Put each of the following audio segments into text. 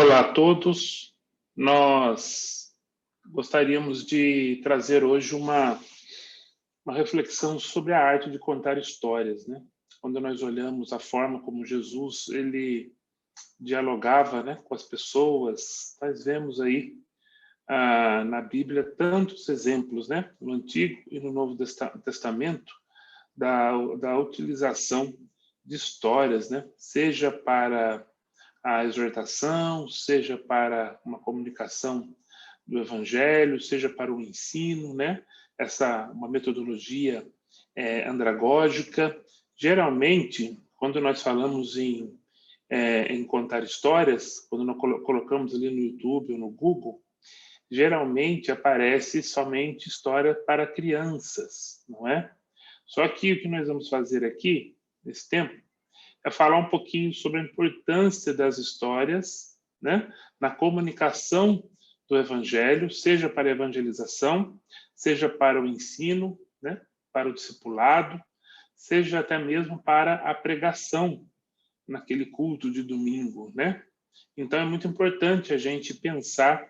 Olá a todos. Nós gostaríamos de trazer hoje uma reflexão sobre a arte de contar histórias, né? Quando nós olhamos a forma como Jesus ele dialogava, né, com as pessoas, nós vemos aí na Bíblia tantos exemplos, né, no Antigo e no Novo Testamento, da utilização de histórias, né, seja para a exortação, seja para uma comunicação do Evangelho, seja para o ensino, né? Uma metodologia andragógica. Geralmente, quando nós falamos em contar histórias, quando nós colocamos ali no YouTube ou no Google, geralmente aparece somente história para crianças, não é? Só que o que nós vamos fazer aqui, nesse tempo, é falar um pouquinho sobre a importância das histórias, né, na comunicação do Evangelho, seja para a evangelização, seja para o ensino, né, para o discipulado, seja até mesmo para a pregação naquele culto de domingo, né? Então é muito importante a gente pensar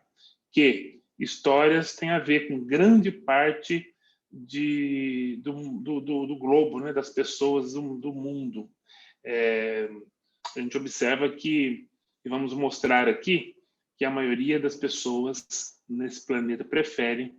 que histórias têm a ver com grande parte do globo, né, das pessoas do mundo. A gente observa que, e vamos mostrar aqui, que a maioria das pessoas nesse planeta preferem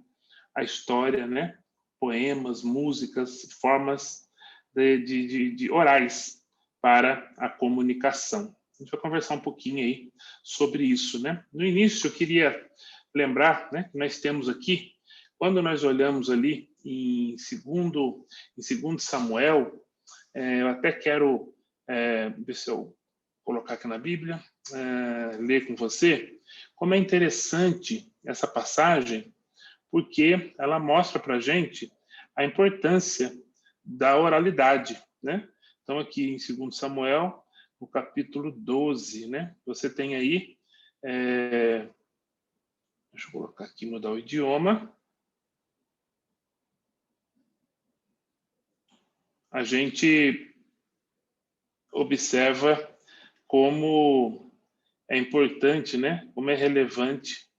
a história, né? Poemas, músicas, formas de orais para a comunicação. A gente vai conversar um pouquinho aí sobre isso, né? No início, eu queria lembrar, né, que nós temos aqui, quando nós olhamos ali em segundo Samuel, eu até quero ver se eu colocar aqui na Bíblia, ler com você, como é interessante essa passagem, porque ela mostra para a gente a importância da oralidade, né? Então, aqui em 2 Samuel, no capítulo 12, né? Você tem aí, deixa eu colocar aqui, mudar o idioma. A gente observa como é importante, né? Como é relevante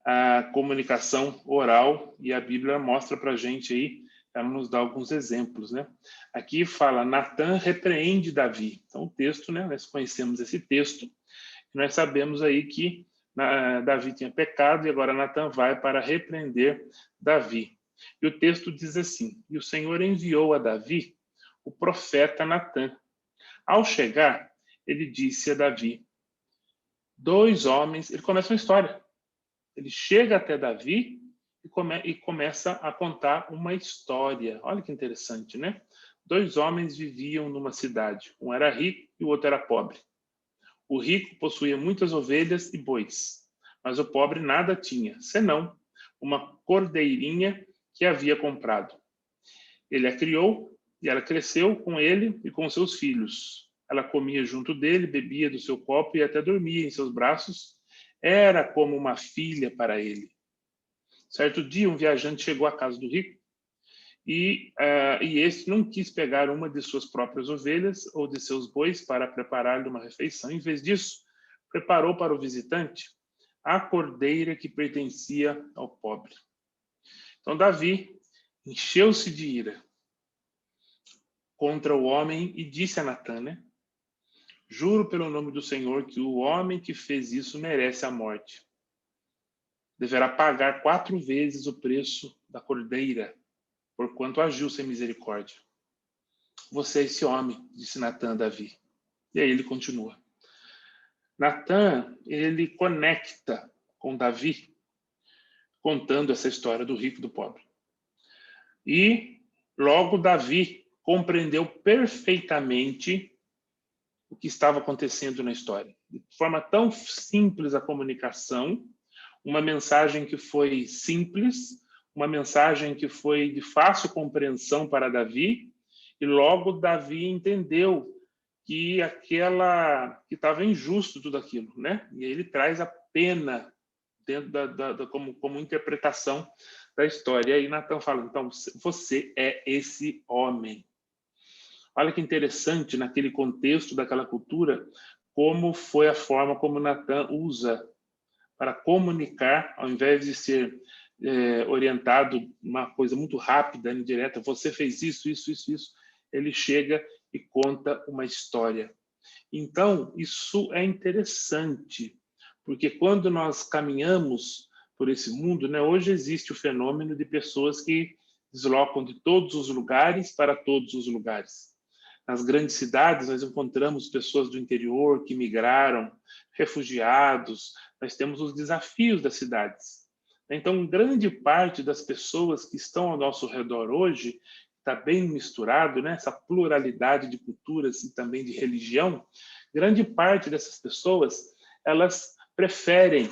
a comunicação oral, e a Bíblia mostra para a gente aí, ela nos dá alguns exemplos, né? Aqui fala, Natã repreende Davi. Então, o texto, né? Nós conhecemos esse texto, e nós sabemos aí que Davi tinha pecado, e agora Natã vai para repreender Davi. E o texto diz assim, e o Senhor enviou a Davi o profeta Natã. Ao chegar, ele disse a Davi, dois homens, ele começa uma história. Ele chega até Davi e começa a contar uma história. Olha que interessante, né? Dois homens viviam numa cidade. Um era rico e o outro era pobre. O rico possuía muitas ovelhas e bois, mas o pobre nada tinha, senão uma cordeirinha que havia comprado. Ele a criou e ela cresceu com ele e com seus filhos. Ela comia junto dele, bebia do seu copo e até dormia em seus braços. Era como uma filha para ele. Certo dia, um viajante chegou à casa do rico e este não quis pegar uma de suas próprias ovelhas ou de seus bois para preparar-lhe uma refeição. Em vez disso, preparou para o visitante a cordeira que pertencia ao pobre. Então, Davi encheu-se de ira contra o homem e disse a Natã, né? Juro pelo nome do Senhor que o homem que fez isso merece a morte. Deverá pagar 4 vezes o preço da cordeira, porquanto agiu sem misericórdia. Você é esse homem, disse Natã a Davi. E aí ele continua. Natã, ele conecta com Davi, contando essa história do rico e do pobre. E logo Davi compreendeu perfeitamente o que estava acontecendo na história. De forma tão simples a comunicação, uma mensagem que foi simples, uma mensagem que foi de fácil compreensão para Davi, e logo Davi entendeu que estava injusto tudo aquilo, né? E ele traz a pena dentro como interpretação da história. E aí Natã fala, então, você é esse homem. Olha que interessante, naquele contexto daquela cultura, como foi a forma como Natan usa para comunicar, ao invés de ser orientado uma coisa muito rápida, indireta, você fez isso, isso, isso, isso, ele chega e conta uma história. Então, isso é interessante, porque quando nós caminhamos por esse mundo, né, hoje existe o fenômeno de pessoas que deslocam de todos os lugares para todos os lugares. Nas grandes cidades, nós encontramos pessoas do interior que migraram, refugiados, nós temos os desafios das cidades. Então, grande parte das pessoas que estão ao nosso redor hoje está bem misturado, né? Essa pluralidade de culturas e também de religião. Grande parte dessas pessoas, elas preferem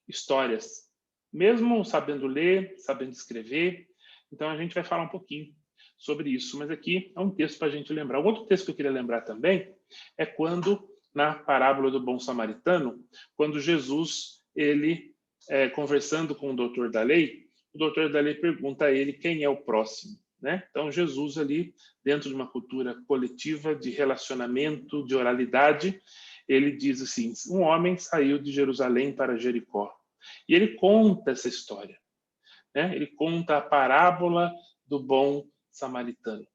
histórias, mesmo sabendo ler, sabendo escrever. Então, a gente vai falar um pouquinho sobre isso, mas aqui é um texto para a gente lembrar. Um outro texto que eu queria lembrar também é quando, na parábola do bom samaritano, quando Jesus, ele, conversando com o doutor da lei, o doutor da lei pergunta a ele quem é o próximo, né? Então, Jesus ali, dentro de uma cultura coletiva, de relacionamento, de oralidade, ele diz assim, um homem saiu de Jerusalém para Jericó. E ele conta essa história, né? Ele conta a parábola do bom samaritano.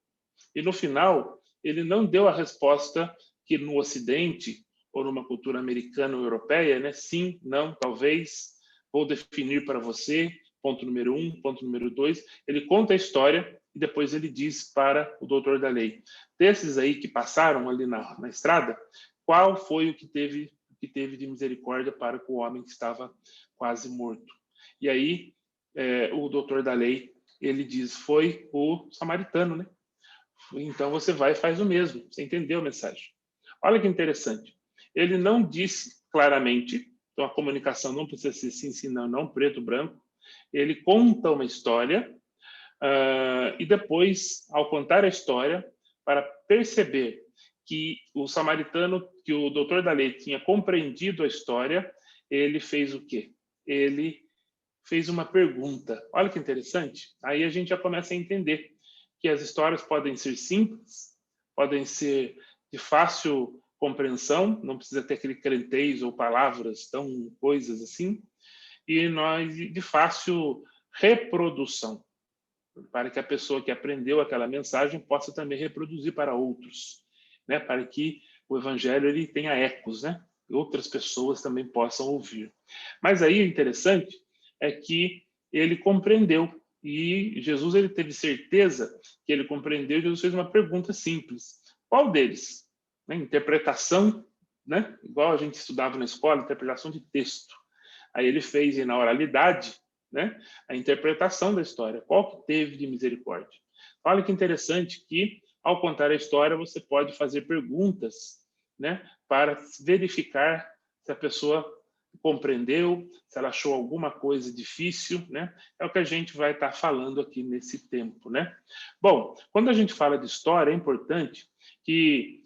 E no final, ele não deu a resposta que no Ocidente, ou numa cultura americana ou europeia, né? Sim, não, talvez, vou definir para você, ponto número 1, ponto número 2. Ele conta a história e depois ele diz para o doutor da lei, desses aí que passaram ali na estrada, qual foi o que teve de misericórdia para com o homem que estava quase morto. E aí, o doutor da lei, ele diz, foi o samaritano, né? Então você vai e faz o mesmo. Você entendeu a mensagem? Olha que interessante. Ele não disse claramente, então a comunicação não precisa ser sim, sim, não, não, preto, branco. Ele conta uma história e depois, ao contar a história, para perceber que o samaritano, que o doutor da lei tinha compreendido a história, ele fez o quê? Ele fez uma pergunta. Olha que interessante. Aí a gente já começa a entender que as histórias podem ser simples, podem ser de fácil compreensão, não precisa ter aquele crentez ou palavras tão coisas assim, e nós de fácil reprodução, para que a pessoa que aprendeu aquela mensagem possa também reproduzir para outros, né? Para que o evangelho ele tenha ecos, né? Outras pessoas também possam ouvir. Mas aí o interessante é que ele compreendeu e Jesus ele teve certeza que ele compreendeu. Jesus fez uma pergunta simples: qual deles? Né? Interpretação, né? Igual a gente estudava na escola, interpretação de texto. Aí ele fez na oralidade, né? A interpretação da história. Qual que teve de misericórdia? Olha que interessante que ao contar a história você pode fazer perguntas, né? Para verificar se a pessoa compreendeu, se ela achou alguma coisa difícil, né? É o que a gente vai estar falando aqui nesse tempo, né? Bom, quando a gente fala de história, é importante que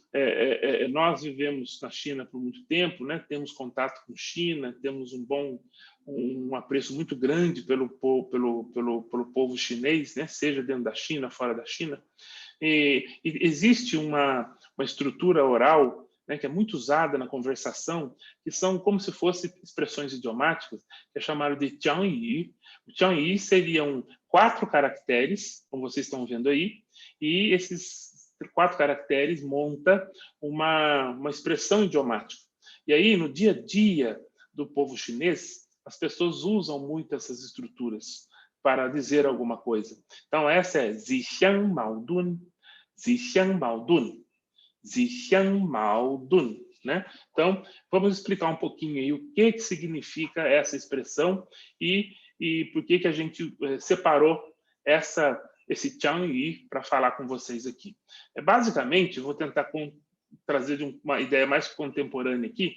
nós vivemos na China por muito tempo, né? Temos contato com China, temos um apreço muito grande pelo povo chinês, né? Seja dentro da China, fora da China. E existe uma estrutura oral, né, que é muito usada na conversação, que são como se fossem expressões idiomáticas, que é chamado de Jiangyi. O Jiangyi seriam 4 caracteres, como vocês estão vendo aí, e esses 4 caracteres monta uma expressão idiomática. E aí, no dia a dia do povo chinês, as pessoas usam muito essas estruturas para dizer alguma coisa. Então, essa é Zixiang Maodun, Zixiang Maodun, Zixiang Maodun, né? Então, vamos explicar um pouquinho aí o que significa essa expressão e por que a gente separou esse Jiangyi para falar com vocês aqui. Basicamente, vou tentar trazer uma ideia mais contemporânea aqui.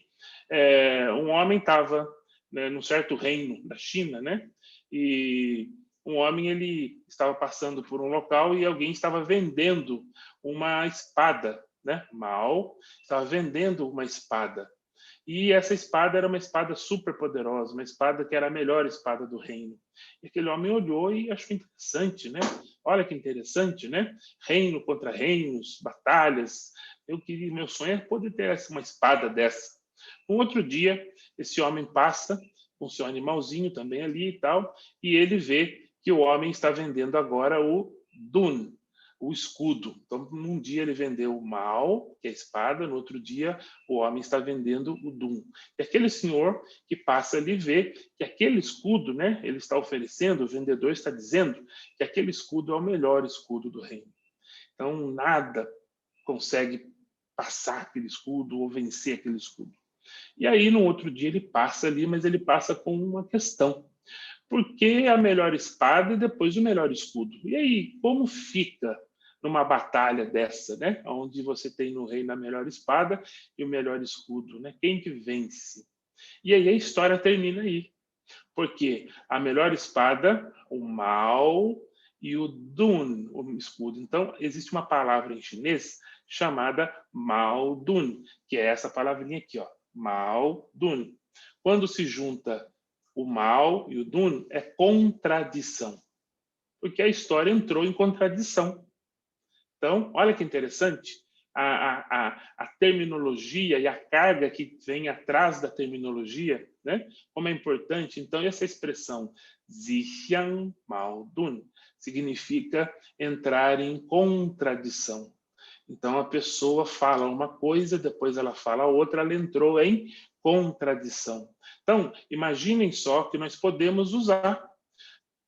Um homem estava, né, num certo reino da China, né? E um homem ele estava passando por um local e alguém estava vendendo uma espada, né? Mao estava vendendo uma espada. E essa espada era uma espada super poderosa, uma espada que era a melhor espada do reino. E aquele homem olhou e achou interessante, né? Olha que interessante, né? Reino contra reinos, batalhas, meu sonho é poder ter uma espada dessa. Um outro dia, esse homem passa com seu animalzinho também ali e tal, e ele vê que o homem está vendendo agora o Dun, o escudo. Então, num dia ele vendeu o mal, que é a espada, no outro dia o homem está vendendo o Dun. E aquele senhor que passa ali vê que aquele escudo, né, ele está oferecendo, o vendedor está dizendo que aquele escudo é o melhor escudo do reino. Então, nada consegue passar aquele escudo ou vencer aquele escudo. E aí, no outro dia, ele passa ali, mas ele passa com uma questão. Por que a melhor espada e depois o melhor escudo? E aí, como fica numa batalha dessa, né? Onde você tem no reino a melhor espada e o melhor escudo, né? Quem que vence? E aí a história termina aí. Porque a melhor espada, o mal, e o Dun, o escudo. Então, existe uma palavra em chinês chamada Mao Dun, que é essa palavrinha aqui, ó, Mao Dun. Quando se junta o Mao e o Dun, é contradição, porque a história entrou em contradição. Então, olha que interessante, a terminologia e a carga que vem atrás da terminologia, né? Como é importante. Então, essa expressão Zixiang Mao Dun significa entrar em contradição. Então, a pessoa fala uma coisa, depois ela fala outra, ela entrou em contradição. Então, imaginem só que nós podemos usar,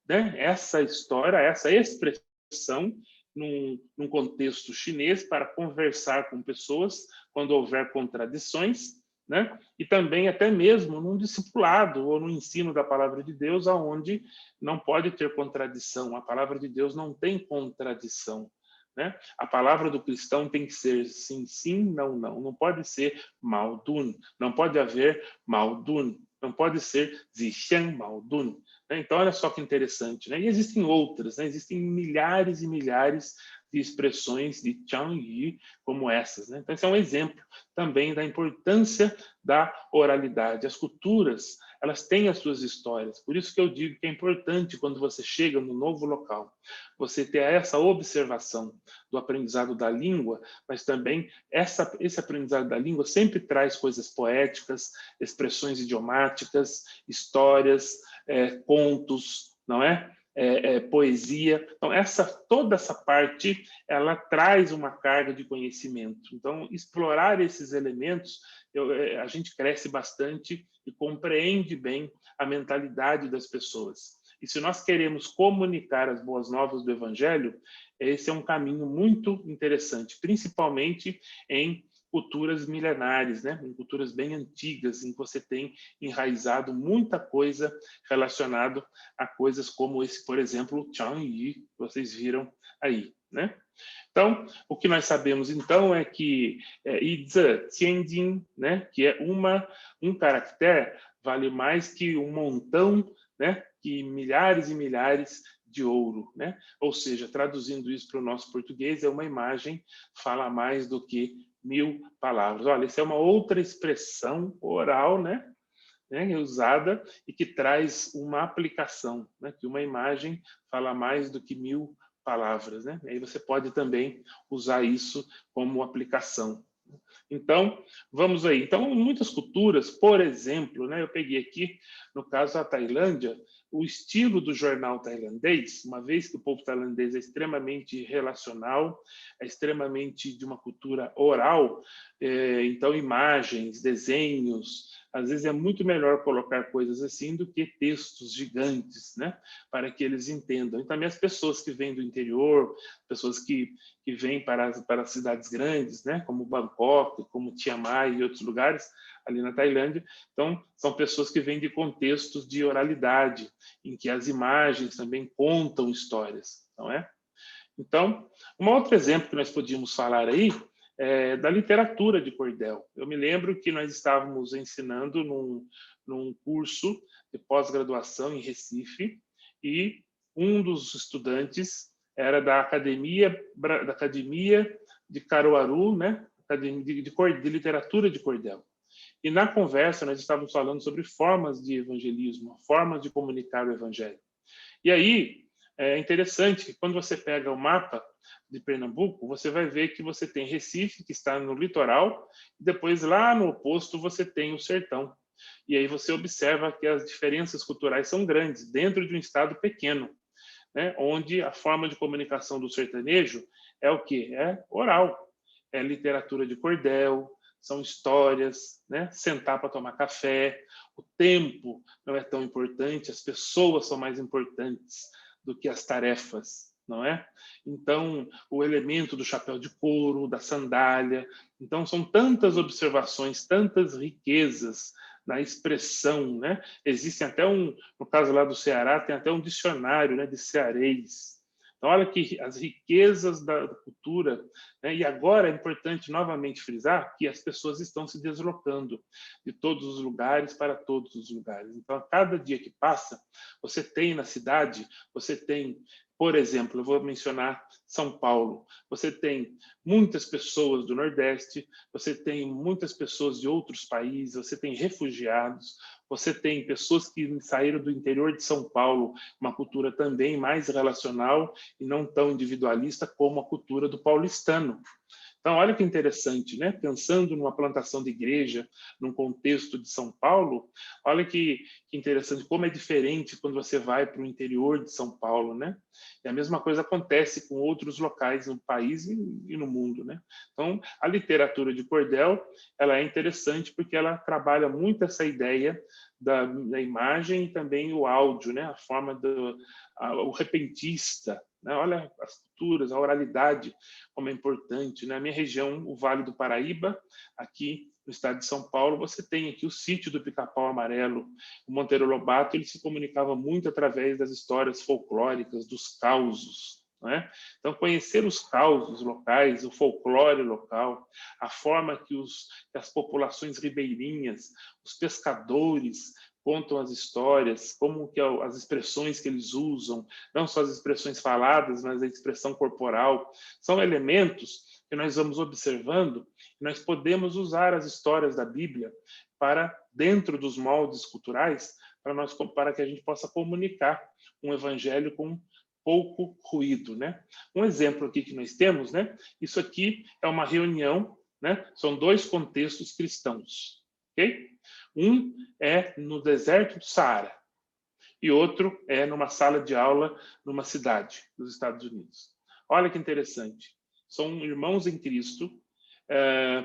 né, essa história, essa expressão, num contexto chinês para conversar com pessoas quando houver contradições, né? E também até mesmo num discipulado ou no ensino da palavra de Deus, aonde não pode ter contradição. A palavra de Deus não tem contradição, né? A palavra do cristão tem que ser sim, sim, não, não. Não pode ser Mao-dun, não pode haver Mao-dun, não pode ser Zixiang Mao-dun. Então, olha só que interessante, né? E existem outras, né? Existem milhares e milhares de expressões de Changyi como essas, né? Então, esse é um exemplo também da importância da oralidade. As culturas, elas têm as suas histórias. Por isso que eu digo que é importante, quando você chega no novo local, você ter essa observação do aprendizado da língua, mas também esse aprendizado da língua sempre traz coisas poéticas, expressões idiomáticas, histórias, contos, não é? Poesia. Então, toda essa parte, ela traz uma carga de conhecimento. Então, explorar esses elementos, a gente cresce bastante e compreende bem a mentalidade das pessoas. E se nós queremos comunicar as boas novas do Evangelho, esse é um caminho muito interessante, principalmente em culturas milenares, né? Em culturas bem antigas, em que você tem enraizado muita coisa relacionada a coisas como esse, por exemplo, o Changyi, que vocês viram aí, né? Então, o que nós sabemos, então, é que Yizi Tianjin, né? Que é um caractere, vale mais que um montão, né? Que milhares e milhares de ouro, né? Ou seja, traduzindo isso para o nosso português, é uma imagem fala mais do que 1000 palavras. Olha, essa é uma outra expressão oral, né? Usada e que traz uma aplicação, né? Que uma imagem fala mais do que 1000 palavras, né? E aí você pode também usar isso como aplicação. Então, vamos aí. Então, em muitas culturas, por exemplo, né, eu peguei aqui, no caso da Tailândia, o estilo do jornal tailandês, uma vez que o povo tailandês é extremamente relacional, é extremamente de uma cultura oral, então imagens, desenhos, às vezes é muito melhor colocar coisas assim do que textos gigantes, né, para que eles entendam. E também as pessoas que vêm do interior, pessoas que vêm para as cidades grandes, né, como Bangkok, como Chiang Mai e outros lugares ali na Tailândia. Então, são pessoas que vêm de contextos de oralidade, em que as imagens também contam histórias, não é? Então, um outro exemplo que nós podíamos falar aí é da literatura de cordel. Eu me lembro que nós estávamos ensinando num curso de pós-graduação em Recife e um dos estudantes era da Academia de Caruaru, né? De literatura de cordel. E na conversa nós estávamos falando sobre formas de evangelismo, formas de comunicar o evangelho. E aí é interessante que quando você pega o mapa de Pernambuco, você vai ver que você tem Recife, que está no litoral, e depois lá no oposto você tem o sertão. E aí você observa que as diferenças culturais são grandes dentro de um estado pequeno, né? Onde a forma de comunicação do sertanejo é o quê? É oral, é literatura de cordel, são histórias, né? Sentar para tomar café, o tempo não é tão importante, as pessoas são mais importantes do que as tarefas, não é? Então, o elemento do chapéu de couro, da sandália, então são tantas observações, tantas riquezas na expressão, né? Existem até no caso lá do Ceará, tem até um dicionário, né, de cearês. Então, olha que as riquezas da cultura, né? E agora é importante novamente frisar que as pessoas estão se deslocando de todos os lugares para todos os lugares. Então, a cada dia que passa, você tem na cidade, você tem, por exemplo, eu vou mencionar São Paulo. Você tem muitas pessoas do Nordeste, você tem muitas pessoas de outros países, você tem refugiados, você tem pessoas que saíram do interior de São Paulo, uma cultura também mais relacional e não tão individualista como a cultura do paulistano. Então, olha que interessante, né? Pensando numa plantação de igreja, num contexto de São Paulo, olha que interessante, como é diferente quando você vai para o interior de São Paulo, né? E a mesma coisa acontece com outros locais no país e no mundo, né? Então, a literatura de cordel, ela é interessante porque ela trabalha muito essa ideia da imagem e também o áudio, né? A forma o repentista, né? Olha as culturas, a oralidade, como é importante. Na minha região, o Vale do Paraíba, aqui no estado de São Paulo, você tem aqui o sítio do Pica-Pau Amarelo. O Monteiro Lobato, ele se comunicava muito através das histórias folclóricas, dos causos. Né? Então, conhecer os causos locais, o folclore local, a forma que as populações ribeirinhas, os pescadores contam as histórias, como que as expressões que eles usam, não só as expressões faladas, mas a expressão corporal, são elementos que nós vamos observando e nós podemos usar as histórias da Bíblia para, dentro dos moldes culturais, para que a gente possa comunicar um evangelho com pouco ruído, né? Um exemplo aqui que nós temos, né? Isso aqui é uma reunião, né? São dois contextos cristãos, ok? Um é no deserto do Saara e outro é numa sala de aula numa cidade dos Estados Unidos. Olha que interessante. São irmãos em Cristo,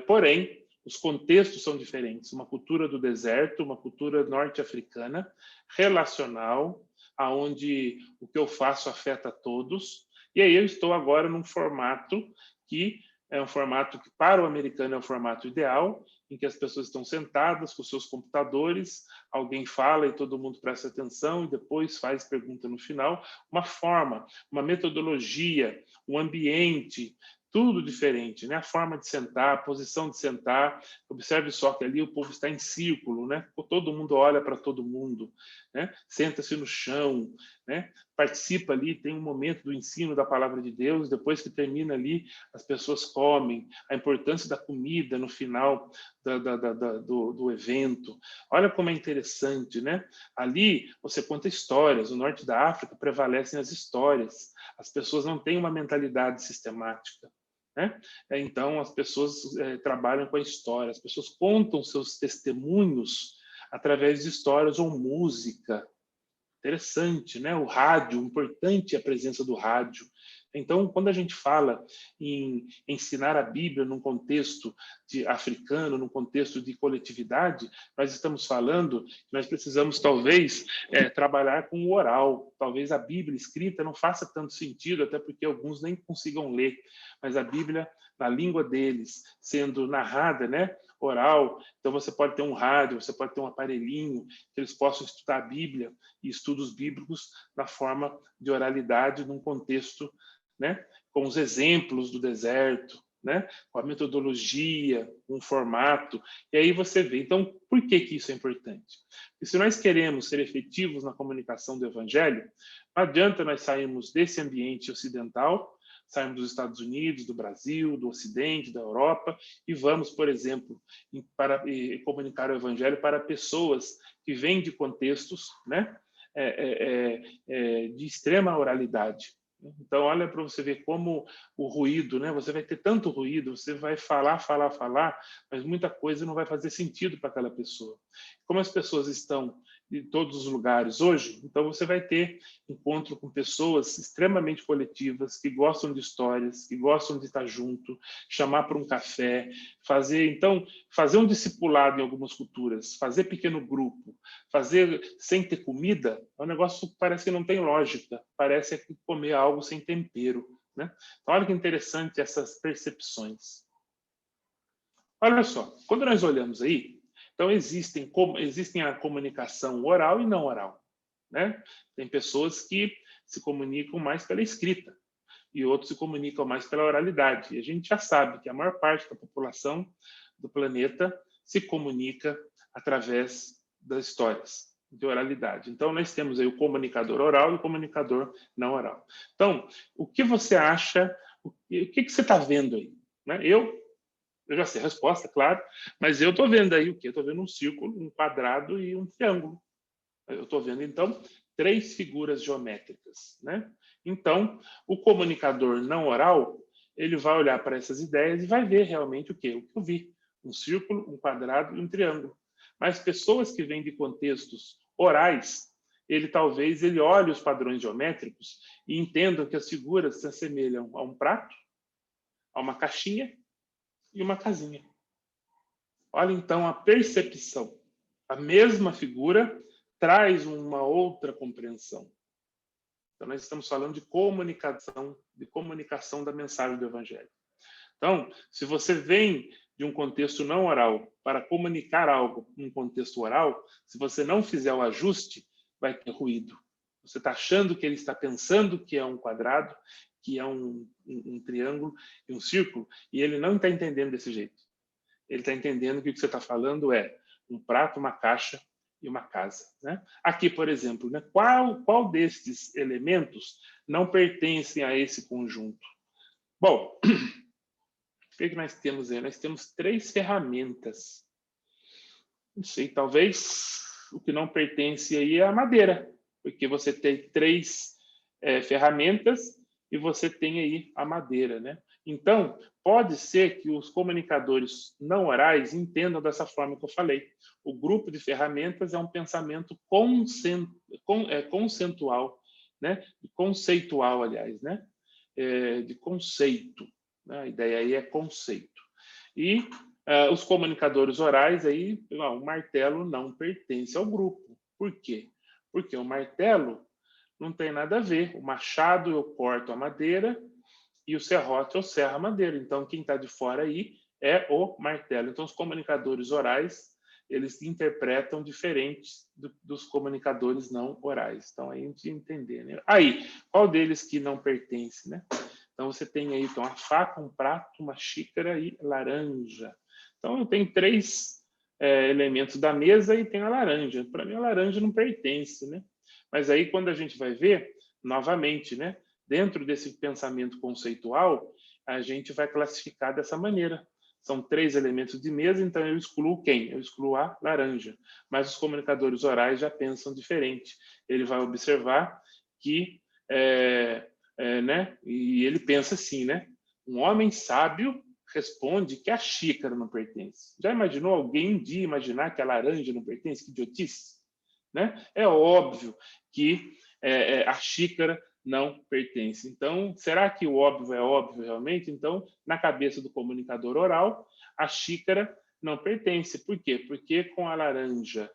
porém, os contextos são diferentes. Uma cultura do deserto, uma cultura norte-africana, relacional, aonde o que eu faço afeta todos. E aí eu estou agora num formato que é um formato que para o americano é o formato ideal, em que as pessoas estão sentadas com seus computadores, alguém fala e todo mundo presta atenção e depois faz pergunta no final. Uma forma, uma metodologia, um ambiente, tudo diferente, né? A forma de sentar, a posição de sentar. Observe só que ali o povo está em círculo, né? Todo mundo olha para todo mundo, né? Senta-se no chão, né? Participa ali, tem um momento do ensino da palavra de Deus, depois que termina ali, as pessoas comem, a importância da comida no final do evento. Olha como é interessante, né? Ali você conta histórias, no norte da África prevalecem as histórias, as pessoas não têm uma mentalidade sistemática. Né? Então, as pessoas trabalham com a história, as pessoas contam seus testemunhos através de histórias ou música. Interessante, né? O rádio, importante a presença do rádio. Então, quando a gente fala em ensinar a Bíblia num contexto africano, num contexto de coletividade, nós estamos falando que nós precisamos, talvez, trabalhar com o oral. Talvez a Bíblia escrita não faça tanto sentido, até porque alguns nem consigam ler, mas a Bíblia, na língua deles, sendo narrada, né? Oral, então você pode ter um rádio, você pode ter um aparelhinho, que eles possam estudar a Bíblia e estudos bíblicos na forma de oralidade, num contexto, né, com os exemplos do deserto, né, com a metodologia, um formato, e aí você vê. Então, por que isso é importante? Porque se nós queremos ser efetivos na comunicação do Evangelho, não adianta nós sairmos desse ambiente ocidental, sairmos dos Estados Unidos, do Brasil, do Ocidente, da Europa, e vamos, por exemplo, para comunicar o Evangelho para pessoas que vêm de contextos, né, de extrema oralidade. Então, olha para você ver como o ruído, né? Você vai ter tanto ruído, você vai falar, falar, falar, mas muita coisa não vai fazer sentido para aquela pessoa. Como as pessoas estão em todos os lugares hoje, então você vai ter encontro com pessoas extremamente coletivas, que gostam de histórias, que gostam de estar junto, chamar para um café, fazer um discipulado em algumas culturas, fazer pequeno grupo, fazer sem ter comida, é um negócio que parece que não tem lógica, parece comer algo sem tempero, né? Então, olha que interessante essas percepções. Olha só, quando nós olhamos aí, então existem a comunicação oral e não oral, né? Tem pessoas que se comunicam mais pela escrita e outros se comunicam mais pela oralidade. E a gente já sabe que a maior parte da população do planeta se comunica através das histórias, de oralidade. Então, nós temos aí o comunicador oral e o comunicador não oral. Então, o que você acha, o que você está vendo aí? Né? Eu já sei a resposta, claro, mas eu estou vendo aí o quê? Eu estou vendo um círculo, um quadrado e um triângulo. Eu estou vendo, então, 3 figuras geométricas, né? Então, o comunicador não oral, ele vai olhar para essas ideias e vai ver realmente o quê? O que eu vi. Um círculo, um quadrado e um triângulo. Mas pessoas que vêm de contextos orais, ele olhe os padrões geométricos e entenda que as figuras se assemelham a um prato, a uma caixinha e uma casinha. Olha então a percepção. A mesma figura traz uma outra compreensão. Então, nós estamos falando de comunicação da mensagem do Evangelho. Então, se você vem de um contexto não oral para comunicar algo em um contexto oral, se você não fizer o ajuste, vai ter ruído. Você está achando que ele está pensando que é um quadrado, que é um triângulo e um círculo, e ele não está entendendo desse jeito. Ele está entendendo que o que você está falando é um prato, uma caixa e uma casa. Né? Aqui, por exemplo, né, qual destes elementos não pertencem a esse conjunto? Bom, o que nós temos aí? Nós temos 3 ferramentas. Não sei, talvez o que não pertence aí é a madeira, porque você tem 3 ferramentas e você tem aí a madeira, né? Então, pode ser que os comunicadores não orais entendam dessa forma que eu falei. O grupo de ferramentas é um pensamento conceitual, né? Conceitual, aliás, né? De conceito. Né? A ideia aí é conceito. E os comunicadores orais, aí, o martelo não pertence ao grupo. Por quê? Porque o martelo não tem nada a ver. O machado eu corto a madeira e o serrote eu serro a madeira. Então, quem está de fora aí é o martelo. Então, os comunicadores orais, eles interpretam diferentes dos comunicadores não orais. Então, aí a gente entender. Né? Aí, qual deles que não pertence, né? Então, você tem aí então, a faca, um prato, uma xícara e laranja. Então, eu tenho 3 elementos da mesa e tem a laranja. Para mim, a laranja não pertence, né? Mas aí, quando a gente vai ver, novamente, né? Dentro desse pensamento conceitual, a gente vai classificar dessa maneira. São 3 elementos de mesa, então eu excluo quem? Eu excluo a laranja. Mas os comunicadores orais já pensam diferente. Ele vai observar que né? E ele pensa assim, né? Um homem sábio responde que a xícara não pertence. Já imaginou alguém um dia imaginar que a laranja não pertence? Que idiotice! Né? É óbvio que a xícara não pertence. Então, será que o óbvio é óbvio realmente? Então, na cabeça do comunicador oral, a xícara não pertence. Por quê? Porque com a laranja,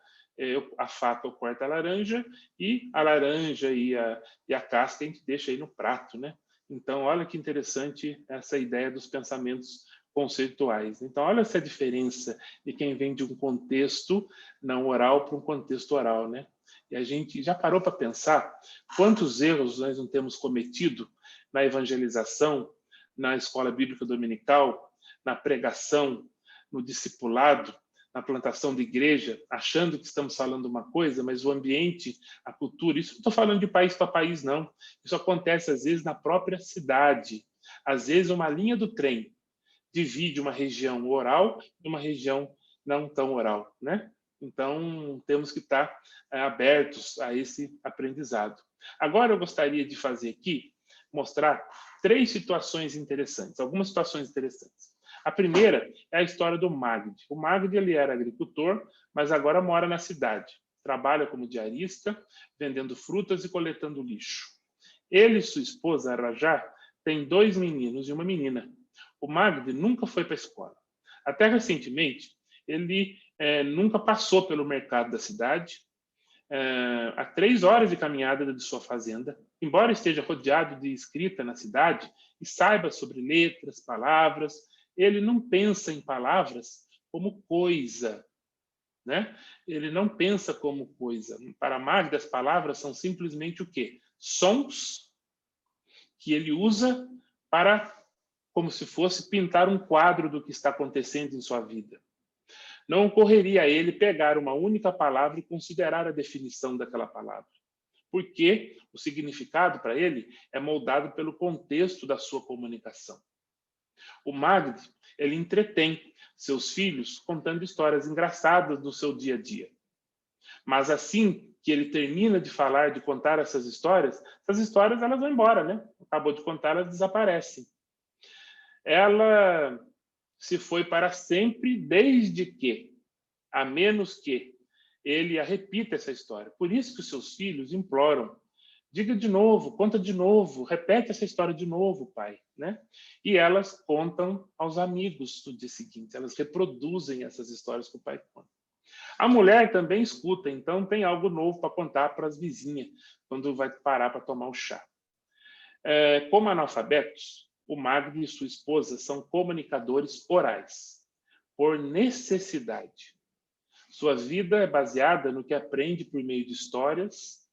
a faca eu corto a laranja e a laranja e a casca a gente deixa aí no prato, né? Então, olha que interessante essa ideia dos pensamentos conceituais. Então, olha essa diferença de quem vem de um contexto não oral para um contexto oral, né? E a gente já parou para pensar quantos erros nós não temos cometido na evangelização, na escola bíblica dominical, na pregação, no discipulado, na plantação de igreja, achando que estamos falando uma coisa, mas o ambiente, a cultura, isso não estou falando de país para país, não. Isso acontece, às vezes, na própria cidade. Às vezes, uma linha do trem divide uma região oral e uma região não tão oral, né? Então, temos que estar abertos a esse aprendizado. Agora, eu gostaria de fazer aqui mostrar três situações interessantes, algumas situações interessantes. A primeira é a história do Magdi. O Magdi, ele era agricultor, mas agora mora na cidade. Trabalha como diarista, vendendo frutas e coletando lixo. Ele e sua esposa, a Rajá, têm 2 meninos e uma menina. O Magdi nunca foi para a escola. Até recentemente, ele nunca passou pelo mercado da cidade, a 3 horas de caminhada de sua fazenda, embora esteja rodeado de escrita na cidade e saiba sobre letras, palavras, ele não pensa em palavras como coisa, né? Ele não pensa como coisa. Para Magda, as palavras são simplesmente o quê? Sons que ele usa para, como se fosse pintar um quadro do que está acontecendo em sua vida. Não ocorreria a ele pegar uma única palavra e considerar a definição daquela palavra, porque o significado para ele é moldado pelo contexto da sua comunicação. O Magdi, ele entretém seus filhos contando histórias engraçadas do seu dia a dia. Mas assim que ele termina de falar, de contar essas histórias elas vão embora, né? Acabou de contar, elas desaparecem. Ela se foi para sempre, desde que, a menos que ele a repita essa história. Por isso que os seus filhos imploram: diga de novo, conta de novo, repete essa história de novo, pai, né? E elas contam aos amigos no dia seguinte, elas reproduzem essas histórias que o pai conta. A mulher também escuta, então tem algo novo para contar para as vizinhas, quando vai parar para tomar o chá. Como analfabetos, o Magdi e sua esposa são comunicadores orais, por necessidade. Sua vida é baseada no que aprende por meio de histórias,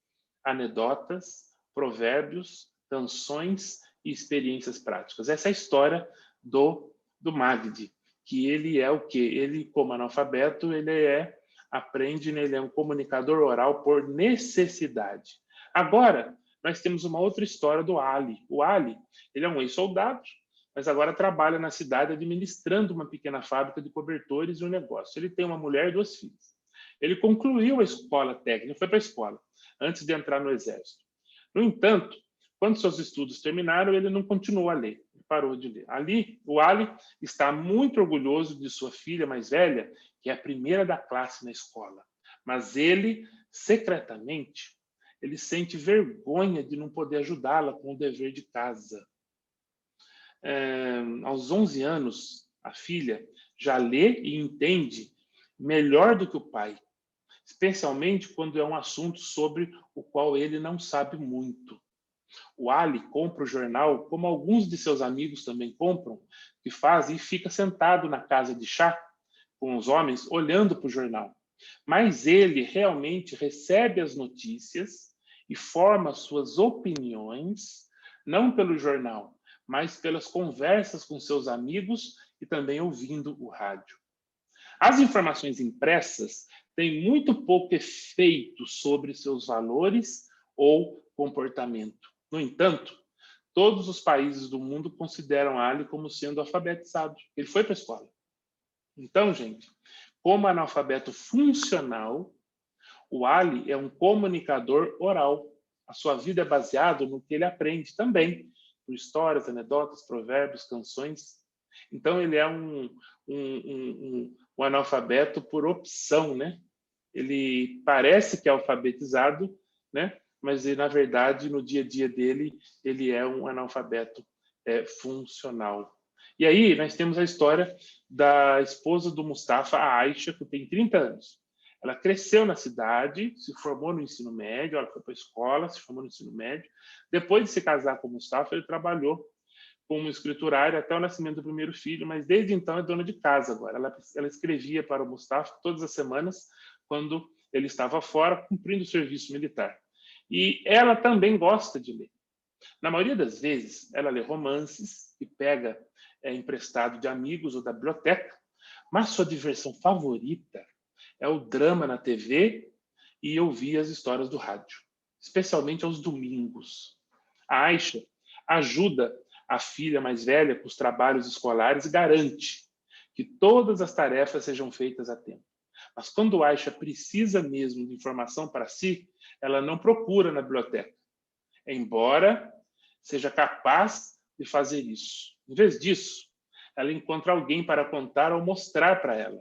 anedotas, provérbios, canções e experiências práticas. Essa é a história do Magdi, que ele é o quê? Ele, como analfabeto, aprende, ele é um comunicador oral por necessidade. Agora, nós temos uma outra história do Ali. O Ali, ele é um ex-soldado, mas agora trabalha na cidade administrando uma pequena fábrica de cobertores e um negócio. Ele tem uma mulher e 2 filhas. Ele concluiu a escola técnica, foi para a escola, antes de entrar no exército. No entanto, quando seus estudos terminaram, ele não continuou a ler, ele parou de ler. O Ali está muito orgulhoso de sua filha mais velha, que é a primeira da classe na escola. Mas ele, secretamente, ele sente vergonha de não poder ajudá-la com o dever de casa. Aos 11 anos, a filha já lê e entende melhor do que o pai, especialmente quando é um assunto sobre o qual ele não sabe muito. O Ali compra o jornal, como alguns de seus amigos também compram, que fazem, e fica sentado na casa de chá com os homens, olhando para o jornal. Mas ele realmente recebe as notícias e forma suas opiniões, não pelo jornal, mas pelas conversas com seus amigos e também ouvindo o rádio. As informações impressas têm muito pouco efeito sobre seus valores ou comportamento. No entanto, todos os países do mundo consideram Ali como sendo alfabetizado. Ele foi para a escola. Então, gente, como analfabeto funcional, o Ali é um comunicador oral. A sua vida é baseada no que ele aprende também, por histórias, anedotas, provérbios, canções. Então, ele é um analfabeto por opção, né? Ele parece que é alfabetizado, né? Mas, na verdade, no dia a dia dele, ele é um analfabeto funcional. E aí, nós temos a história da esposa do Mustafa, a Aisha, que tem 30 anos. Ela cresceu na cidade, se formou no ensino médio, ela foi para a escola, se formou no ensino médio. Depois de se casar com o Mustafa, ele trabalhou como escriturário até o nascimento do primeiro filho, mas desde então é dona de casa agora. Ela escrevia para o Mustafa todas as semanas, quando ele estava fora, cumprindo o serviço militar. E ela também gosta de ler. Na maioria das vezes, ela lê romances e pega emprestado de amigos ou da biblioteca, mas sua diversão favorita é o drama na TV e ouvir as histórias do rádio, especialmente aos domingos. A Aisha ajuda a filha mais velha com os trabalhos escolares e garante que todas as tarefas sejam feitas a tempo. Mas quando a Aisha precisa mesmo de informação para si, ela não procura na biblioteca. Embora seja capaz de fazer isso. Em vez disso, ela encontra alguém para contar ou mostrar para ela.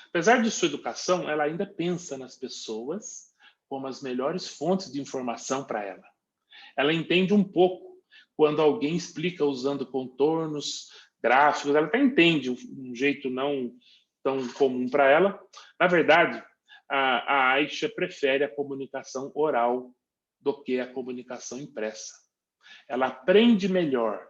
Apesar de sua educação, ela ainda pensa nas pessoas como as melhores fontes de informação para ela. Ela entende um pouco quando alguém explica usando contornos, gráficos, ela até entende um jeito não tão comum para ela. Na verdade, a Aisha prefere a comunicação oral do que a comunicação impressa. Ela aprende melhor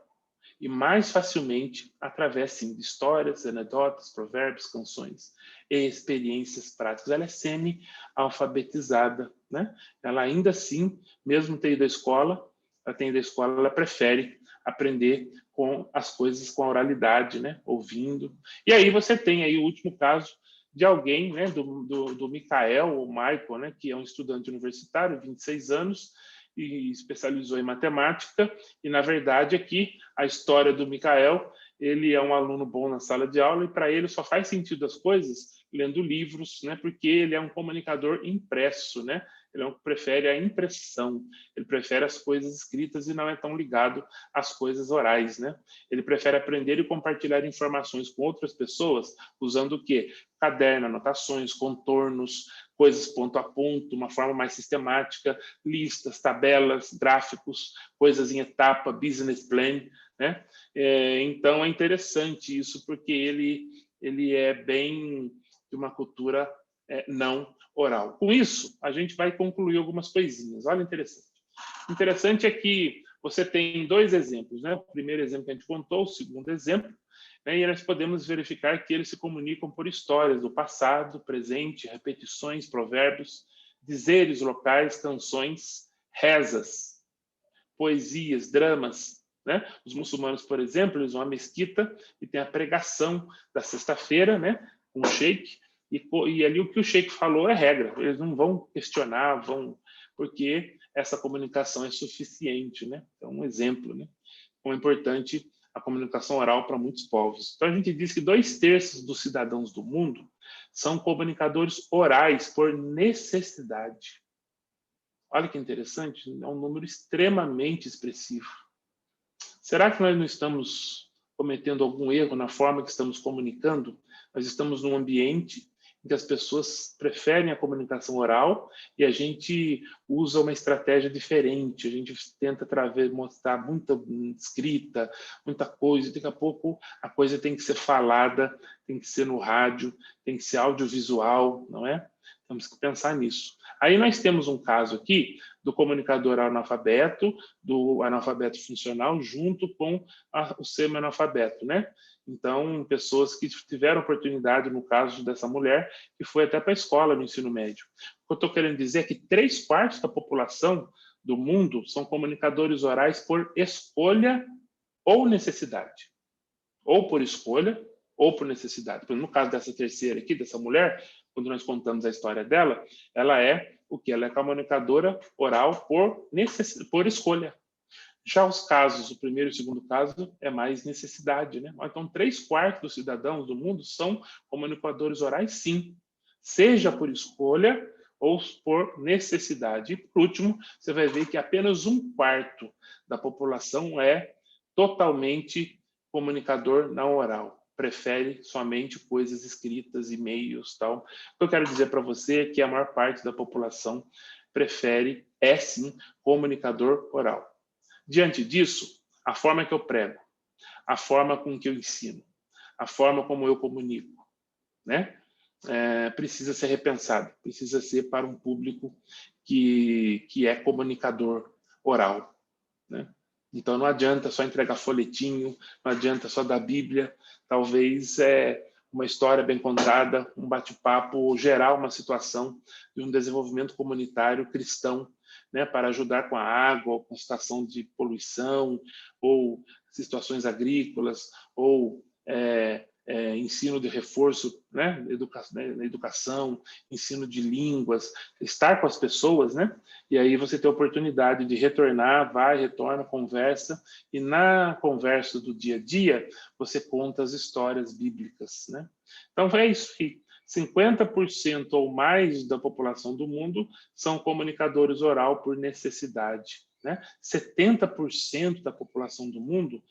e mais facilmente através, sim, de histórias, anedotas, provérbios, canções e experiências práticas. Ela é semi-alfabetizada, né? Ela ainda assim, mesmo tendo ido à escola, ela prefere aprender com as coisas com a oralidade, né? Ouvindo. E aí você tem aí o último caso de alguém, né? Do Michael, ou Michael, né? Que é um estudante universitário, 26 anos, e especializou em matemática, e na verdade aqui a história do Michael, ele é um aluno bom na sala de aula, e para ele só faz sentido as coisas lendo livros, né? Porque ele é um comunicador impresso, né? Ele prefere a impressão, ele prefere as coisas escritas e não é tão ligado às coisas orais, né? Ele prefere aprender e compartilhar informações com outras pessoas usando o quê? Caderno, anotações, contornos, coisas ponto a ponto, uma forma mais sistemática, listas, tabelas, gráficos, coisas em etapa, business plan, né? Então é interessante isso porque ele é bem de uma cultura não oral. Com isso, a gente vai concluir algumas coisinhas. Olha, interessante. Interessante é que você tem dois exemplos, né? O primeiro exemplo que a gente contou, o segundo exemplo, né? E nós podemos verificar que eles se comunicam por histórias do passado, presente, repetições, provérbios, dizeres locais, canções, rezas, poesias, dramas, né? Os muçulmanos, por exemplo, eles vão à mesquita e tem a pregação da sexta-feira, né? Um sheik, e ali o que o sheik falou é regra, eles não vão questionar, porque essa comunicação é suficiente, né? É um exemplo, né? Como é importante a comunicação oral para muitos povos. Então a gente diz que 2/3 dos cidadãos do mundo são comunicadores orais por necessidade. Olha que interessante, é um número extremamente expressivo. Será que nós não estamos cometendo algum erro na forma que estamos comunicando? Nós estamos num ambiente em que as pessoas preferem a comunicação oral e a gente usa uma estratégia diferente. A gente tenta mostrar muita escrita, muita coisa. Daqui a pouco a coisa tem que ser falada, tem que ser no rádio, tem que ser audiovisual, não é? Temos que pensar nisso. Aí nós temos um caso aqui do comunicador analfabeto, do analfabeto funcional, junto com o semi-analfabeto, né? Então, pessoas que tiveram oportunidade, no caso dessa mulher, que foi até para a escola no ensino médio. O que eu estou querendo dizer é que 3/4 da população do mundo são comunicadores orais por escolha ou necessidade. Ou por escolha ou por necessidade. No caso dessa terceira aqui, dessa mulher, quando nós contamos a história dela, ela é o que? Ela é comunicadora oral por escolha. Já os casos, o primeiro e o segundo caso, é mais necessidade, né? Então, 3/4 dos cidadãos do mundo são comunicadores orais, sim, seja por escolha ou por necessidade. E, por último, você vai ver que apenas 1/4 da população é totalmente comunicador não oral. Prefere somente coisas escritas, e-mails, tal. O que eu quero dizer para você é que a maior parte da população prefere, sim, comunicador oral. Diante disso, a forma que eu prego, a forma com que eu ensino, a forma como eu comunico, né? Precisa ser repensado, precisa ser para um público que é comunicador oral, né? Então não adianta só entregar folhetinho, não adianta só dar Bíblia, talvez uma história bem contada, um bate-papo, gerar uma situação de um desenvolvimento comunitário cristão, né, para ajudar com a água, ou com situação de poluição, ou situações agrícolas, ou ensino de reforço, né, na educação, ensino de línguas, estar com as pessoas, né? E aí você tem a oportunidade de retornar, retorna, conversa, e na conversa do dia a dia, você conta as histórias bíblicas, né? Então, é isso que 50% ou mais da população do mundo são comunicadores oral por necessidade. né? 70% da população do mundo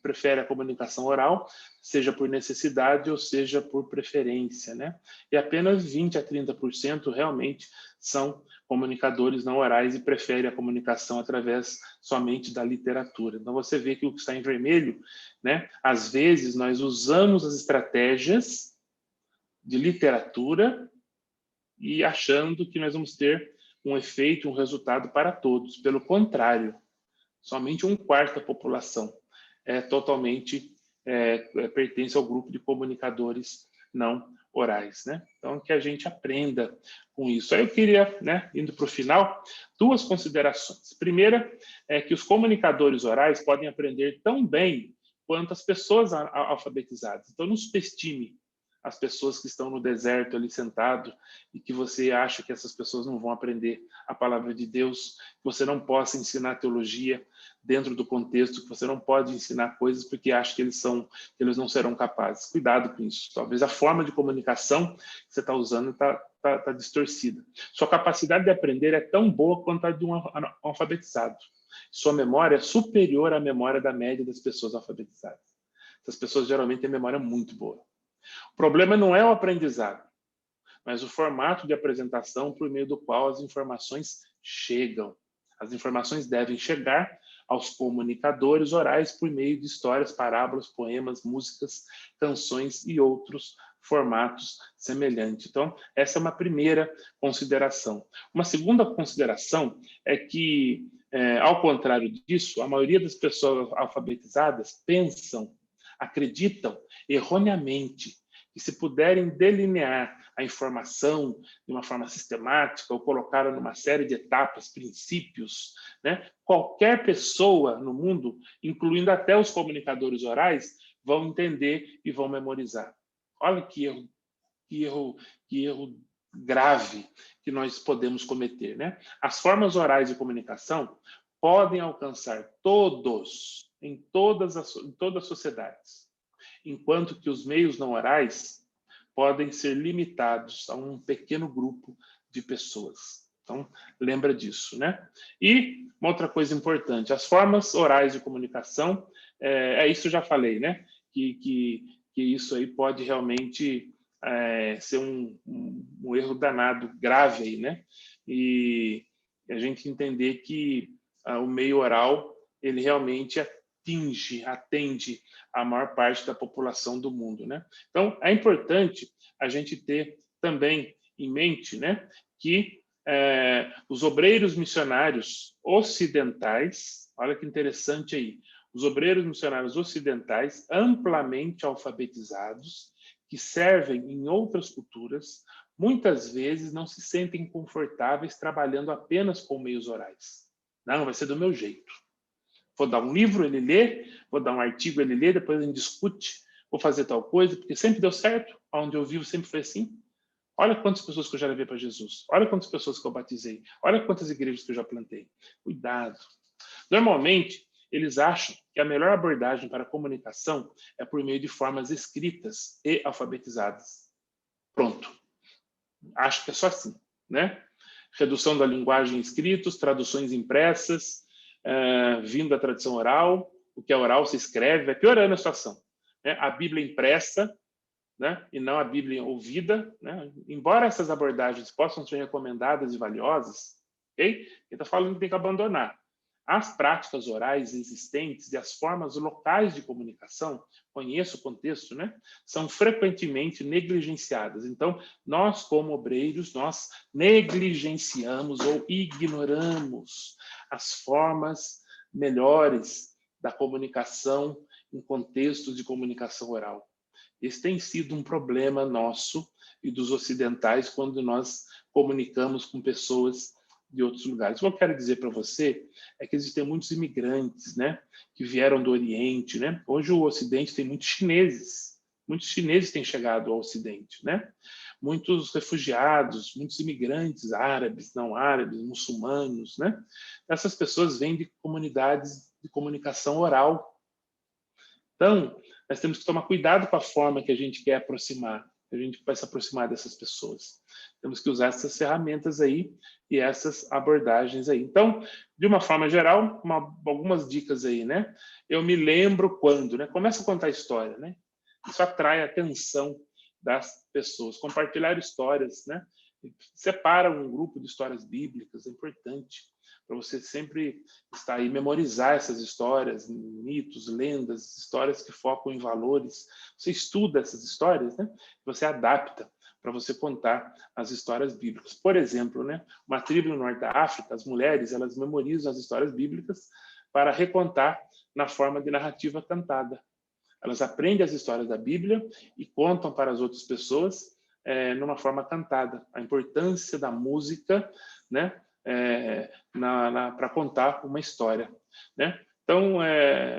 prefere a comunicação oral, seja por necessidade ou seja por preferência, né? E apenas 20 a 30% realmente são comunicadores não orais e preferem a comunicação através somente da literatura. Então você vê que o que está em vermelho, né? Às vezes nós usamos as estratégias de literatura e achando que nós vamos ter um efeito, um resultado para todos. Pelo contrário, somente 1/4 da população pertence ao grupo de comunicadores não orais, né? Então, que a gente aprenda com isso. Aí eu queria, né, indo para o final, 2 considerações. Primeira é que os comunicadores orais podem aprender tão bem quanto as pessoas alfabetizadas. Então, não subestime as pessoas que estão no deserto ali sentado e que você acha que essas pessoas não vão aprender a palavra de Deus, que você não possa ensinar teologia dentro do contexto, que você não pode ensinar coisas porque acha que eles não serão capazes. Cuidado com isso. Talvez a forma de comunicação que você está usando está distorcida. Sua capacidade de aprender é tão boa quanto a de um alfabetizado. Sua memória é superior à memória da média das pessoas alfabetizadas. Essas pessoas geralmente têm memória muito boa. O problema não é o aprendizado, mas o formato de apresentação por meio do qual as informações chegam. As informações devem chegar aos comunicadores orais por meio de histórias, parábolas, poemas, músicas, canções e outros formatos semelhantes. Então, essa é uma primeira consideração. Uma segunda consideração é que, ao contrário disso, a maioria das pessoas alfabetizadas acreditam erroneamente que se puderem delinear a informação de uma forma sistemática ou colocá-la numa série de etapas, princípios, né, qualquer pessoa no mundo, incluindo até os comunicadores orais, vão entender e vão memorizar. Olha que erro grave que nós podemos cometer, né? As formas orais de comunicação podem alcançar todos, em todas as sociedades, enquanto que os meios não orais podem ser limitados a um pequeno grupo de pessoas. Então, lembra disso, né? E uma outra coisa importante, as formas orais de comunicação, isso eu já falei, né? Que isso aí pode realmente ser um erro danado, grave aí, né? E a gente entender que o meio oral, ele realmente atende a maior parte da população do mundo, né? Então, é importante a gente ter também em mente, né, que os obreiros missionários ocidentais, olha que interessante aí, os obreiros missionários ocidentais amplamente alfabetizados, que servem em outras culturas, muitas vezes não se sentem confortáveis trabalhando apenas com meios orais. Não, vai ser do meu jeito. Vou dar um livro, ele lê, vou dar um artigo, ele lê, depois a gente discute, vou fazer tal coisa, porque sempre deu certo, onde eu vivo sempre foi assim. Olha quantas pessoas que eu já levei para Jesus, olha quantas pessoas que eu batizei, olha quantas igrejas que eu já plantei. Cuidado. Normalmente, eles acham que a melhor abordagem para a comunicação é por meio de formas escritas e alfabetizadas. Pronto. Acho que é só assim, né? Redução da linguagem em escritos, traduções impressas, vindo da tradição oral, o que é oral se escreve, vai piorando a situação, né? A Bíblia impressa, né? E não a Bíblia ouvida, né? Embora essas abordagens possam ser recomendadas e valiosas, ok? Ele está falando que tem que abandonar. As práticas orais existentes e as formas locais de comunicação, conheço o contexto, né? São frequentemente negligenciadas. Então, nós, como obreiros, nós negligenciamos ou ignoramos as formas melhores da comunicação em contextos de comunicação oral. Esse tem sido um problema nosso e dos ocidentais quando nós comunicamos com pessoas de outros lugares. O que eu quero dizer para você é que existem muitos imigrantes, né, que vieram do Oriente, né? Hoje o Ocidente tem muitos chineses têm chegado ao Ocidente, né? Muitos refugiados, muitos imigrantes árabes, não árabes, muçulmanos, né? Essas pessoas vêm de comunidades de comunicação oral. Então, nós temos que tomar cuidado com a forma que a gente quer aproximar. a gente vai se aproximar dessas pessoas. Temos que usar essas ferramentas aí e essas abordagens aí. Então, de uma forma geral, algumas dicas aí, né? Eu me lembro quando, né? Começa a contar a história, né? Isso atrai a atenção das pessoas. Compartilhar histórias, né? Separa um grupo de histórias bíblicas, é importante para você sempre estar aí, memorizar essas histórias, mitos, lendas, histórias que focam em valores. Você estuda essas histórias, né? Você adapta para você contar as histórias bíblicas. Por exemplo, né? Uma tribo no norte da África, as mulheres, elas memorizam as histórias bíblicas para recontar na forma de narrativa cantada. Elas aprendem as histórias da Bíblia e contam para as outras pessoas numa forma cantada. A importância da música, né, para contar uma história, né? Então,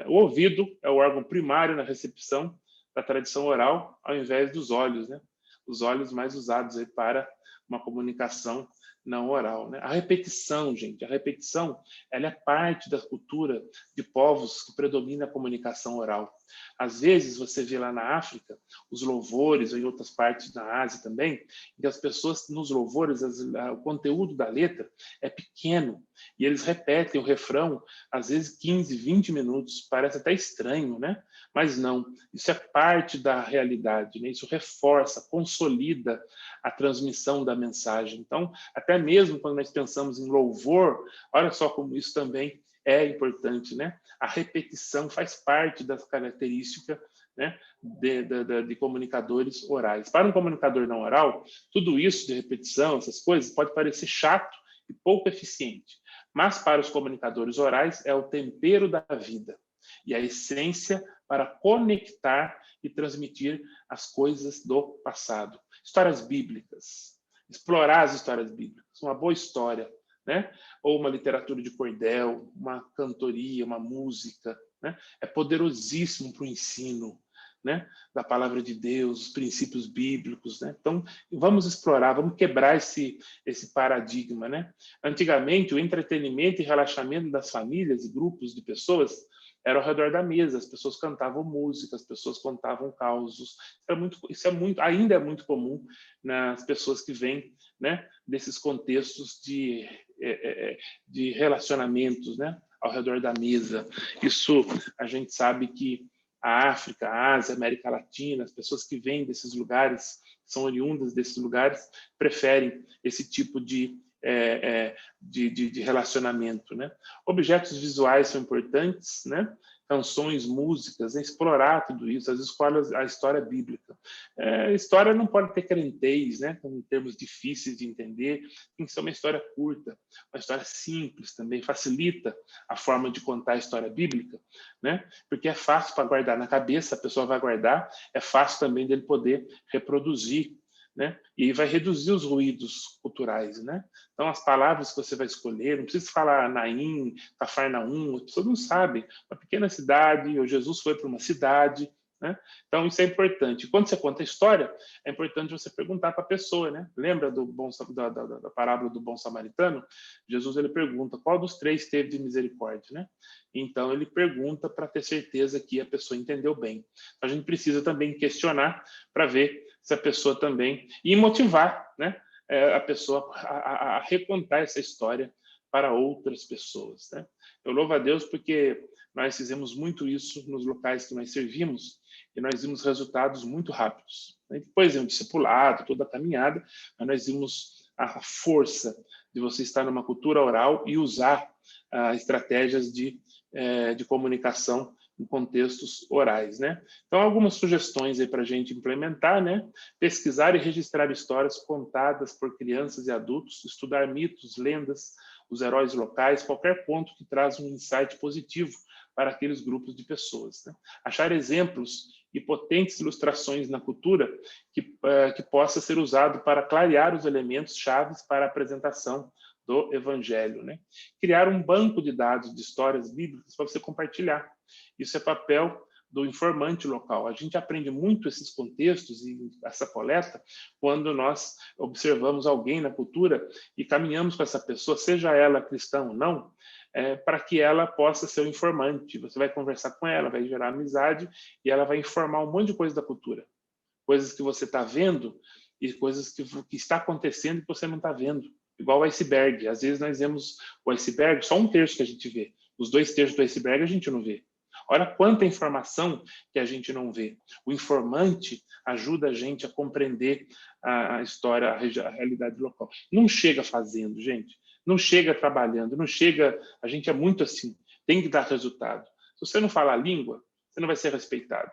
o ouvido é o órgão primário na recepção da tradição oral, ao invés dos olhos, né? Os olhos mais usados aí para uma comunicação não oral, né? A repetição, gente, a repetição, ela é parte da cultura de povos que predomina a comunicação oral. Às vezes, você vê lá na África, os louvores, ou em outras partes da Ásia também, que as pessoas, nos louvores, o conteúdo da letra é pequeno, e eles repetem o refrão, às vezes 15, 20 minutos, parece até estranho, né? Mas não, isso é parte da realidade, né? Isso reforça, consolida a transmissão da mensagem. Então, até mesmo quando nós pensamos em louvor, olha só como isso também é importante, né? A repetição faz parte das características, né, de comunicadores orais. Para um comunicador não oral, tudo isso de repetição, essas coisas, pode parecer chato e pouco eficiente. Mas para os comunicadores orais é o tempero da vida e a essência para conectar e transmitir as coisas do passado. Histórias bíblicas, explorar as histórias bíblicas, uma boa história, né? Ou uma literatura de cordel, uma cantoria, uma música, né? É poderosíssimo para o ensino, né? Da palavra de Deus, os princípios bíblicos, né? Então, vamos explorar, vamos quebrar esse paradigma, né? Antigamente, o entretenimento e relaxamento das famílias e grupos de pessoas era ao redor da mesa, as pessoas cantavam música, as pessoas contavam causos. Ainda é muito comum nas pessoas que vêm, né, desses contextos de relacionamentos, né, ao redor da mesa. Isso a gente sabe que a África, a Ásia, a América Latina, as pessoas que vêm desses lugares, são oriundas desses lugares, preferem esse tipo de relacionamento, né? Objetos visuais são importantes, né? Canções, músicas, explorar tudo isso, as escolas, a história bíblica. A história não pode ter crentez, né? Em termos difíceis de entender, tem que ser uma história curta, uma história simples também, facilita a forma de contar a história bíblica, né? Porque é fácil para guardar na cabeça, a pessoa vai guardar, é fácil também dele poder reproduzir, né? E vai reduzir os ruídos culturais, né? Então, as palavras que você vai escolher, não precisa falar Naim, Cafarnaum, as pessoas não sabem. Uma pequena cidade, ou Jesus foi para uma cidade, né? Então, isso é importante. Quando você conta a história, é importante você perguntar para a pessoa, né? Lembra da parábola do bom samaritano? Jesus, ele pergunta, qual dos três teve de misericórdia, né? Então, ele pergunta para ter certeza que a pessoa entendeu bem. Então, a gente precisa também questionar para ver se a pessoa também... E motivar, né? A pessoa a recontar essa história para outras pessoas, né? Eu louvo a Deus porque nós fizemos muito isso nos locais que nós servimos e nós vimos resultados muito rápidos. Depois de um discipulado, toda a caminhada, nós vimos a força de você estar numa cultura oral e usar estratégias de comunicação em contextos orais, né? Então, algumas sugestões aí para a gente implementar, né? Pesquisar e registrar histórias contadas por crianças e adultos, estudar mitos, lendas, os heróis locais, qualquer ponto que traz um insight positivo para aqueles grupos de pessoas, né? Achar exemplos e potentes ilustrações na cultura que possa ser usado para clarear os elementos chaves para a apresentação do Evangelho, né? Criar um banco de dados de histórias bíblicas para você compartilhar. Isso é papel do informante local. A gente aprende muito esses contextos e essa coleta quando nós observamos alguém na cultura e caminhamos com essa pessoa, seja ela cristã ou não, para que ela possa ser o informante. Você vai conversar com ela, vai gerar amizade e ela vai informar um monte de coisa da cultura. coisas que você está vendo e coisas que está acontecendo que você não está vendo. Igual o iceberg. Às vezes nós vemos o iceberg, só um terço que a gente vê. Os 2 terços do iceberg a gente não vê. Olha quanta informação que a gente não vê. O informante ajuda a gente a compreender a história, a realidade local. Não chega fazendo, gente. Não chega trabalhando. Não chega... A gente é muito assim. Tem que dar resultado. Se você não falar a língua, você não vai ser respeitado.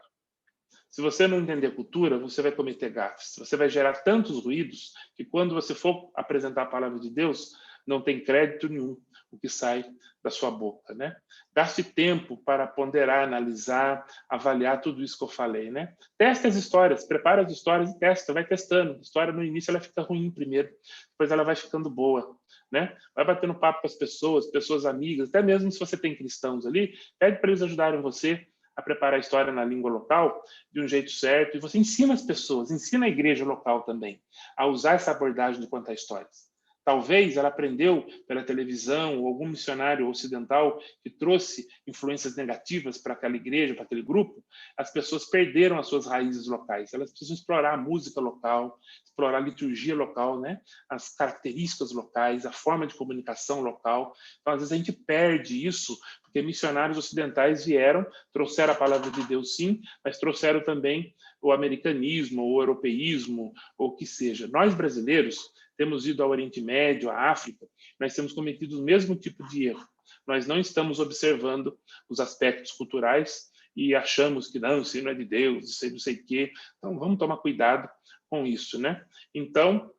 Se você não entender a cultura, você vai cometer gafes. Você vai gerar tantos ruídos que quando você for apresentar a palavra de Deus, não tem crédito nenhum o que sai da sua boca, né? Gaste tempo para ponderar, analisar, avaliar tudo isso que eu falei, né? Teste as histórias, prepara as histórias e testa, vai testando. A história no início ela fica ruim primeiro, depois ela vai ficando boa, né? Vai batendo papo com as pessoas amigas, até mesmo se você tem cristãos ali, pede para eles ajudarem você a preparar a história na língua local de um jeito certo, e você ensina as pessoas, ensina a igreja local também a usar essa abordagem de contar histórias. Talvez ela aprendeu pela televisão ou algum missionário ocidental que trouxe influências negativas para aquela igreja, para aquele grupo. As pessoas perderam as suas raízes locais. Elas precisam explorar a música local, explorar a liturgia local, né? As características locais, a forma de comunicação local. Então, às vezes, a gente perde isso porque missionários ocidentais vieram, trouxeram a palavra de Deus, sim, mas trouxeram também o americanismo, o europeísmo, ou o que seja. Nós, brasileiros, temos ido ao Oriente Médio, à África, nós temos cometido o mesmo tipo de erro. Nós não estamos observando os aspectos culturais e achamos que não, isso não é de Deus, isso aí não sei o quê. Então, vamos tomar cuidado com isso, né? Então,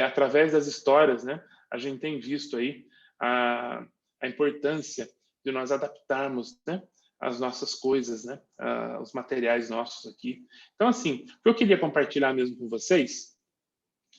através das histórias, né, a gente tem visto aí a importância de nós adaptarmos, né, as nossas coisas, né, os materiais nossos aqui. Então, assim, o que eu queria compartilhar mesmo com vocês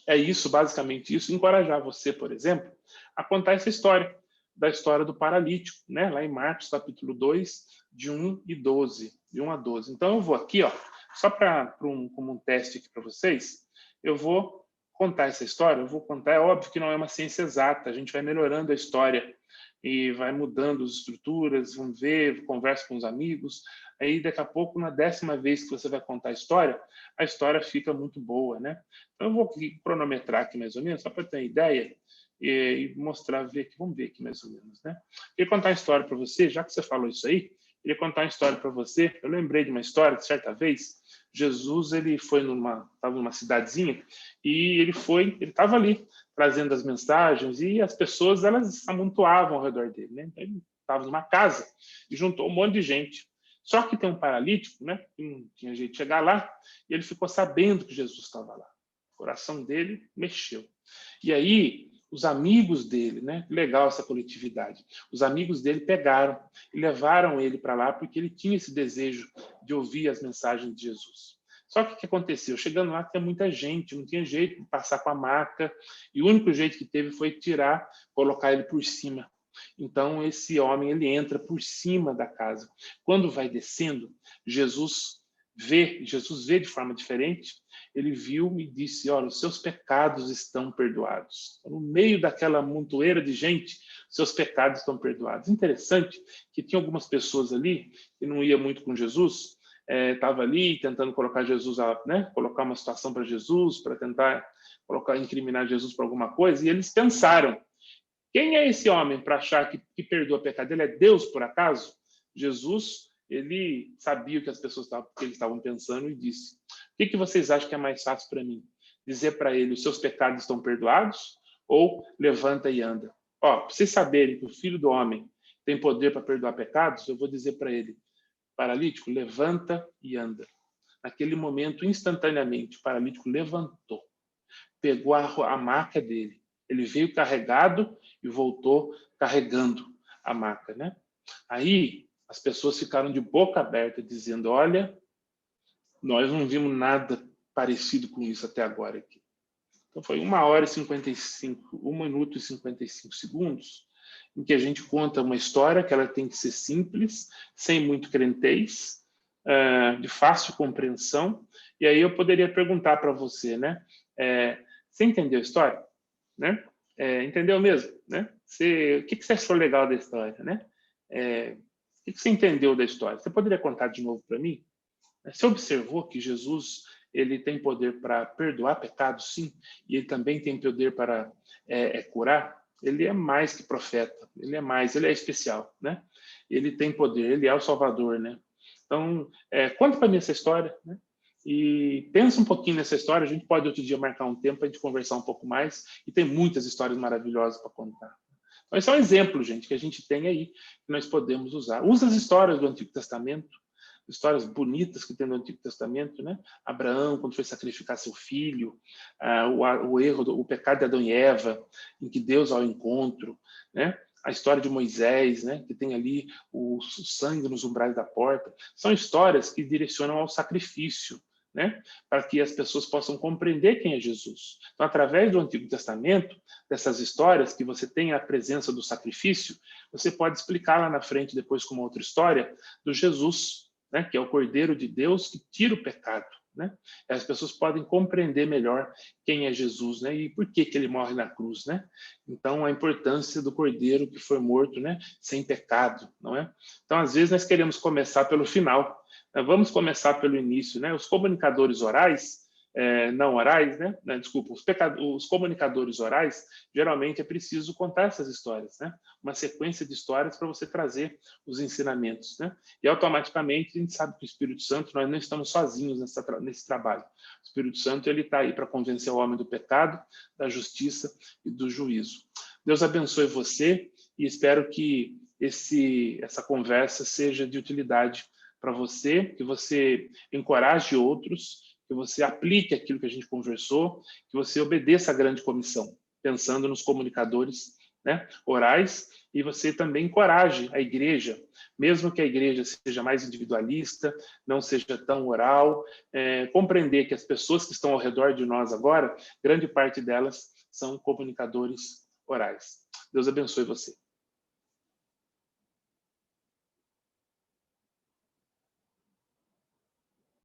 é isso, basicamente isso, encorajar você, por exemplo, a contar essa história, da história do paralítico, né? Lá em Marcos, capítulo 2, de 1 e 12, de 1 a 12. Então, eu vou aqui, ó, só como um teste aqui para vocês, eu vou contar essa história, eu vou contar, é óbvio que não é uma ciência exata, a gente vai melhorando a história e vai mudando as estruturas, vamos ver, conversa com os amigos, aí daqui a pouco, na 10ª vez que você vai contar a história fica muito boa, né? Então, eu vou cronometrar aqui mais ou menos, só para ter uma ideia, e mostrar, ver aqui, vamos ver aqui mais ou menos, né? Eu queria contar uma história para você, já que você falou isso aí, eu queria contar uma história para você. Eu lembrei de uma história que, certa vez, Jesus, ele foi estava numa cidadezinha, e ele estava ali, trazendo as mensagens, e as pessoas, elas amontoavam ao redor dele, né? Ele estava numa casa, e juntou um monte de gente. Só que tem um paralítico, né? Que não tinha jeito de chegar lá, e ele ficou sabendo que Jesus estava lá. O coração dele mexeu. E aí, os amigos dele, né? Legal essa coletividade. Os amigos dele pegaram e levaram ele para lá porque ele tinha esse desejo de ouvir as mensagens de Jesus. Só que o que aconteceu? Chegando lá, tinha muita gente, não tinha jeito de passar com a maca, e o único jeito que teve foi tirar, colocar ele por cima. Então, esse homem, ele entra por cima da casa. Quando vai descendo, Jesus vê de forma diferente. Ele viu e disse, olha, os seus pecados estão perdoados. No meio daquela montoeira de gente, seus pecados estão perdoados. Interessante que tinha algumas pessoas ali que não ia muito com Jesus, estava ali tentando colocar Jesus, né, colocar uma situação para Jesus, para tentar incriminar Jesus por alguma coisa, e eles pensaram, quem é esse homem para achar que perdoa pecado? Ele é Deus, por acaso? Jesus, ele sabia o que as pessoas estavam pensando e disse, o que vocês acham que é mais fácil para mim? Dizer para ele, os seus pecados estão perdoados? Ou levanta e anda? Para vocês saberem que o Filho do Homem tem poder para perdoar pecados, eu vou dizer para ele, paralítico, levanta e anda. Naquele momento, instantaneamente, o paralítico levantou, pegou a maca dele. Ele veio carregado e voltou carregando a maca, né? Aí as pessoas ficaram de boca aberta, dizendo, olha, nós não vimos nada parecido com isso até agora aqui. Então foi 1 minuto e 55 segundos, em que a gente conta uma história que ela tem que ser simples, sem muito crentez, de fácil compreensão. E aí eu poderia perguntar para você, né? Você entendeu a história? Né? Entendeu mesmo? Né? O que você achou legal da história? Né? O que você entendeu da história? Você poderia contar de novo para mim? Você observou que Jesus ele tem poder para perdoar pecados, sim, e ele também tem poder para curar. Ele é mais que profeta, ele é especial, né? Ele tem poder, ele é o Salvador, né? Então, conta para mim essa história, né? E pensa um pouquinho nessa história. A gente pode outro dia marcar um tempo para a gente conversar um pouco mais, e tem muitas histórias maravilhosas para contar. Então, esse é um exemplo, gente, que a gente tem aí, que nós podemos usar. Usa as histórias do Antigo Testamento, histórias bonitas que tem no Antigo Testamento, né? Abraão, quando foi sacrificar seu filho, o erro, o pecado de Adão e Eva, em que Deus ao encontro, né? A história de Moisés, né? Que tem ali o sangue nos umbrais da porta. São histórias que direcionam ao sacrifício, né? Para que as pessoas possam compreender quem é Jesus. Então, através do Antigo Testamento, dessas histórias que você tem a presença do sacrifício, você pode explicar lá na frente, depois com uma outra história, do Jesus, né, que é o Cordeiro de Deus que tira o pecado, né? E as pessoas podem compreender melhor quem é Jesus, né, e por que ele morre na cruz, né? Então, a importância do Cordeiro que foi morto, né, sem pecado, não é? Então, às vezes nós queremos começar pelo final, né? Vamos começar pelo início, né? Os comunicadores orais, não orais, né? Desculpa, os comunicadores orais, geralmente é preciso contar essas histórias, né? Uma sequência de histórias para você trazer os ensinamentos, né? E automaticamente a gente sabe que o Espírito Santo, nós não estamos sozinhos nesse trabalho. O Espírito Santo, ele está aí para convencer o homem do pecado, da justiça e do juízo. Deus abençoe você e espero que essa conversa seja de utilidade para você, que você encoraje outros, que você aplique aquilo que a gente conversou, que você obedeça à grande comissão, pensando nos comunicadores, né, orais, e você também encoraje a igreja, mesmo que a igreja seja mais individualista, não seja tão oral, compreender que as pessoas que estão ao redor de nós agora, grande parte delas são comunicadores orais. Deus abençoe você.